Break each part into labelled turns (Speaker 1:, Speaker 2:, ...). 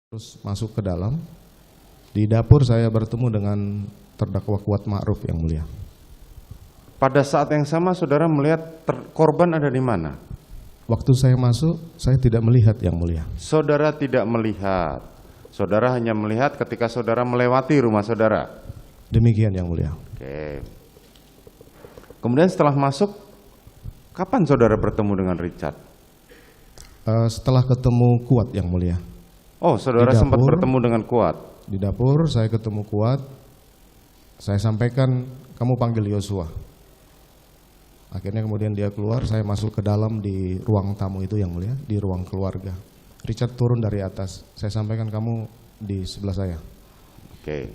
Speaker 1: Terus masuk ke dalam. Di dapur saya bertemu dengan terdakwa Kuat Ma'ruf yang mulia.
Speaker 2: Pada saat yang sama saudara melihat korban ada di mana?
Speaker 1: Waktu saya masuk, saya tidak melihat yang mulia.
Speaker 2: Saudara tidak melihat. Saudara hanya melihat ketika saudara melewati rumah saudara.
Speaker 1: Demikian yang mulia.
Speaker 2: Oke. Kemudian setelah masuk, kapan saudara bertemu dengan Richard?
Speaker 1: Setelah ketemu Kuat yang mulia.
Speaker 2: Oh, saudara
Speaker 1: Di
Speaker 2: sempat
Speaker 1: dapur.
Speaker 2: bertemu dengan Kuat.
Speaker 1: Di dapur saya ketemu Kuat. Saya sampaikan, kamu panggil Yosua. Akhirnya kemudian dia keluar, saya masuk ke dalam di ruang tamu itu yang mulia, di ruang keluarga. Richard turun dari atas, saya sampaikan kamu di sebelah saya.
Speaker 2: Oke.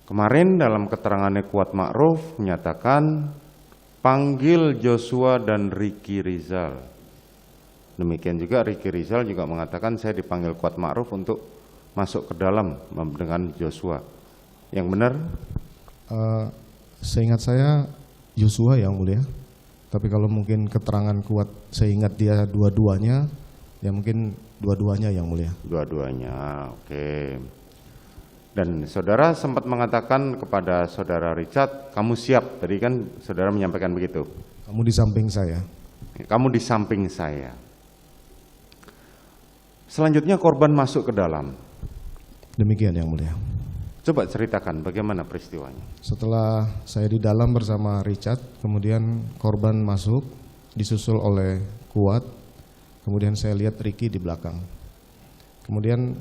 Speaker 2: Kemarin dalam keterangannya Kuat Ma'ruf menyatakan panggil Joshua dan Ricky Rizal. Demikian juga Ricky Rizal juga mengatakan saya dipanggil Kuat Ma'ruf untuk masuk ke dalam dengan Joshua. Yang benar?
Speaker 1: Seingat saya Yosua yang mulia. Tapi kalau mungkin keterangan Kuat seingat dia dua-duanya, ya mungkin dua-duanya yang mulia.
Speaker 2: Dua-duanya, oke. Dan saudara sempat mengatakan kepada saudara Richard, kamu siap, tadi kan saudara menyampaikan begitu.
Speaker 1: Kamu di samping saya.
Speaker 2: Kamu di samping saya. Selanjutnya korban masuk ke dalam.
Speaker 1: Demikian yang mulia.
Speaker 2: Coba ceritakan bagaimana peristiwanya.
Speaker 1: Setelah saya di dalam bersama Richard, kemudian korban masuk, disusul oleh Kuat, kemudian saya lihat Ricky di belakang. Kemudian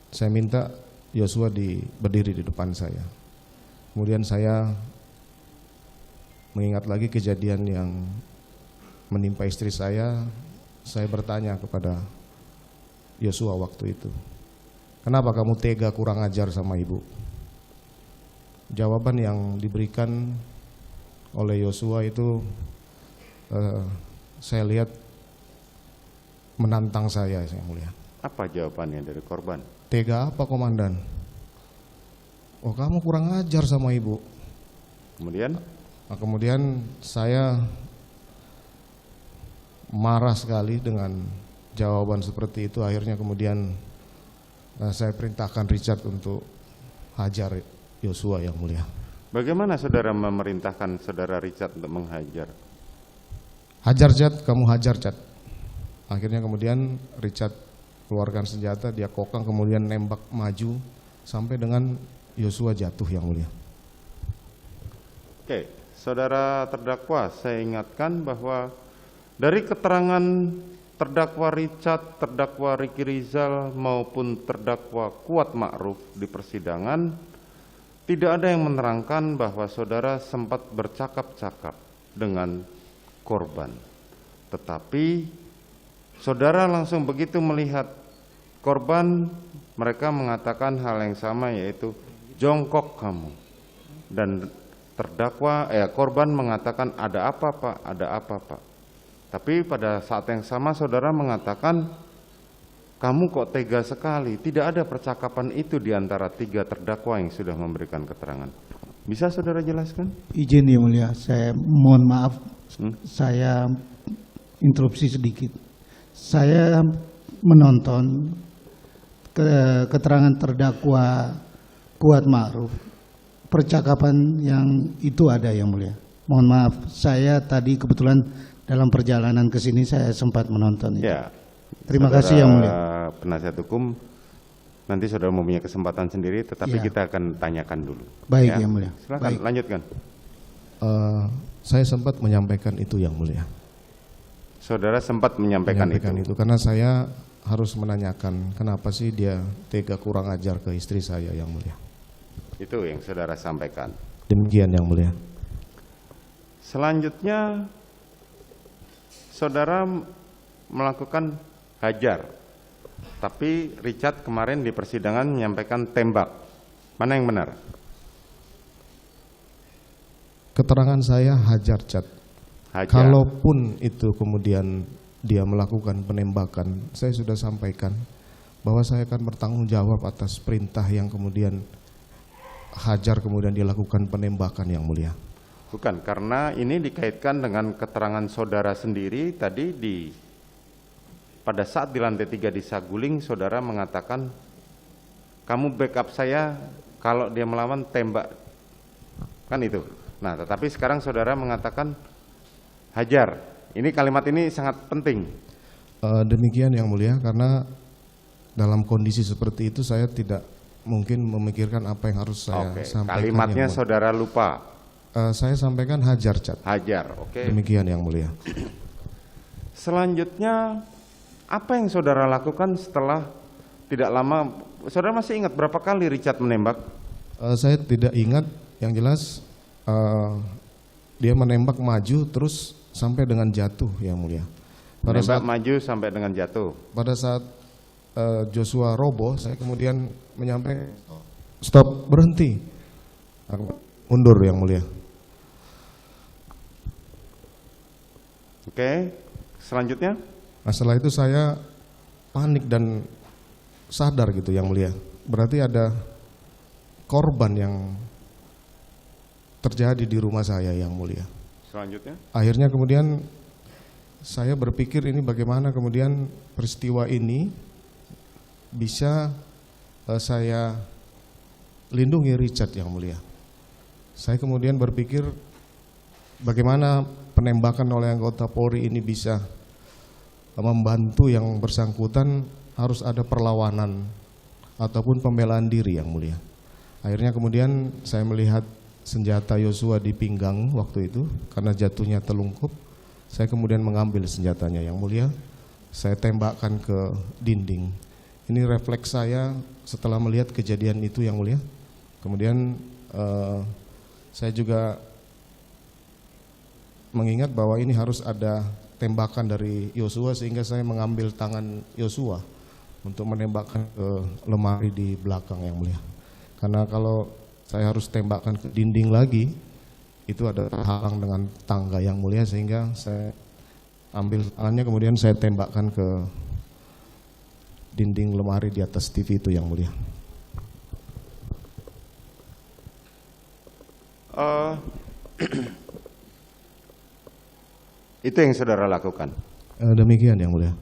Speaker 1: saya minta Yosua berdiri di depan saya. Kemudian saya mengingat lagi kejadian yang menimpa istri saya bertanya kepada Yosua waktu itu, kenapa kamu tega kurang ajar sama ibu? Jawaban yang diberikan oleh Yosua itu saya lihat menantang saya, yang mulia.
Speaker 2: Apa jawabannya dari korban?
Speaker 1: Tega apa komandan? Oh, kamu kurang ajar sama ibu.
Speaker 2: Kemudian?
Speaker 1: Nah, kemudian saya marah sekali dengan jawaban seperti itu. Akhirnya kemudian saya perintahkan Richard untuk hajar Yosua yang mulia.
Speaker 2: Bagaimana saudara memerintahkan saudara Richard untuk menghajar?
Speaker 1: Hajar Chad, kamu hajar Chad. Akhirnya kemudian Richard keluarkan senjata, dia kokang, kemudian nembak maju sampai dengan Yosua jatuh yang mulia.
Speaker 2: Oke, saudara terdakwa, saya ingatkan bahwa dari keterangan terdakwa Richard, terdakwa Ricky Rizal maupun terdakwa Kuat Ma'ruf di persidangan, tidak ada yang menerangkan bahwa saudara sempat bercakap-cakap dengan korban. Tetapi saudara langsung begitu melihat korban, mereka mengatakan hal yang sama, yaitu jongkok kamu. Dan korban mengatakan ada apa Pak, ada apa Pak. Tapi pada saat yang sama saudara mengatakan kamu kok tega sekali. Tidak ada percakapan itu di antara tiga terdakwa yang sudah memberikan keterangan. Bisa saudara jelaskan?
Speaker 3: Izin yang mulia, saya mohon maaf, saya interupsi sedikit. Saya menonton keterangan terdakwa Kuat Ma'ruf. Percakapan yang itu ada yang mulia. Mohon maaf, saya tadi kebetulan dalam perjalanan ke sini saya sempat menonton itu.
Speaker 2: Ya.
Speaker 3: Terima kasih yang mulia.
Speaker 2: Penasihat hukum, nanti saudara mempunyai kesempatan sendiri, tetapi
Speaker 3: Ya.
Speaker 2: kita akan tanyakan dulu.
Speaker 3: Baik yang mulia.
Speaker 2: Silakan
Speaker 3: Baik.
Speaker 2: lanjutkan.
Speaker 1: Saya sempat menyampaikan itu yang mulia.
Speaker 2: Saudara sempat menyampaikan itu.
Speaker 1: Karena saya harus menanyakan kenapa sih dia tega kurang ajar ke istri saya yang mulia.
Speaker 2: Itu yang saudara sampaikan.
Speaker 1: Demikian yang mulia.
Speaker 2: Selanjutnya saudara melakukan hajar. Tapi Richard kemarin di persidangan menyampaikan tembak. Mana yang benar?
Speaker 1: Keterangan saya hajar Chad.
Speaker 2: Hajar.
Speaker 1: Kalaupun itu kemudian dia melakukan penembakan, saya sudah sampaikan bahwa saya akan bertanggung jawab atas perintah yang kemudian hajar kemudian dilakukan penembakan yang mulia.
Speaker 2: Bukan, karena ini dikaitkan dengan keterangan saudara sendiri tadi di pada saat di lantai 3 di Saguling, saudara mengatakan, kamu backup saya, kalau dia melawan tembak, kan itu. Nah, tetapi sekarang saudara mengatakan hajar. Ini kalimat ini sangat penting.
Speaker 1: Demikian yang mulia, karena dalam kondisi seperti itu saya tidak mungkin memikirkan apa yang harus saya
Speaker 2: Oke,
Speaker 1: sampaikan.
Speaker 2: kalimatnya
Speaker 1: yang mulia.
Speaker 2: saudara lupa.
Speaker 1: Saya sampaikan hajar, Cat.
Speaker 2: Hajar, oke.
Speaker 1: Demikian yang mulia.
Speaker 2: Selanjutnya, apa yang saudara lakukan setelah tidak lama? Saudara masih ingat berapa kali Richard menembak?
Speaker 1: Saya tidak ingat, yang jelas dia menembak maju terus sampai dengan jatuh yang mulia.
Speaker 2: Menembak maju sampai dengan jatuh.
Speaker 1: Pada saat Joshua roboh, saya kemudian menyampaikan stop, berhenti, mundur yang mulia.
Speaker 2: Oke, selanjutnya?
Speaker 1: Nah, setelah itu saya panik dan sadar gitu yang mulia. Berarti ada korban yang terjadi di rumah saya yang mulia.
Speaker 2: Selanjutnya?
Speaker 1: Akhirnya kemudian saya berpikir ini bagaimana kemudian peristiwa ini bisa saya lindungi Richard yang mulia. Saya kemudian berpikir bagaimana penembakan oleh anggota Polri ini bisa membantu yang bersangkutan, harus ada perlawanan ataupun pembelaan diri yang mulia. Akhirnya kemudian saya melihat senjata Yosua di pinggang waktu itu, karena jatuhnya telungkup. Saya kemudian mengambil senjatanya yang mulia, saya tembakkan ke dinding. Ini refleks saya setelah melihat kejadian itu yang mulia. Kemudian saya juga mengingat bahwa ini harus ada tembakan dari Yosua, sehingga saya mengambil tangan Yosua untuk menembakkan ke lemari di belakang yang mulia. Karena kalau saya harus tembakkan ke dinding lagi, itu ada terhalang dengan tangga yang mulia, sehingga saya ambil tangannya kemudian saya tembakkan ke dinding lemari di atas TV itu yang mulia.
Speaker 2: Itu yang saudara lakukan?
Speaker 1: Demikian yang mulia.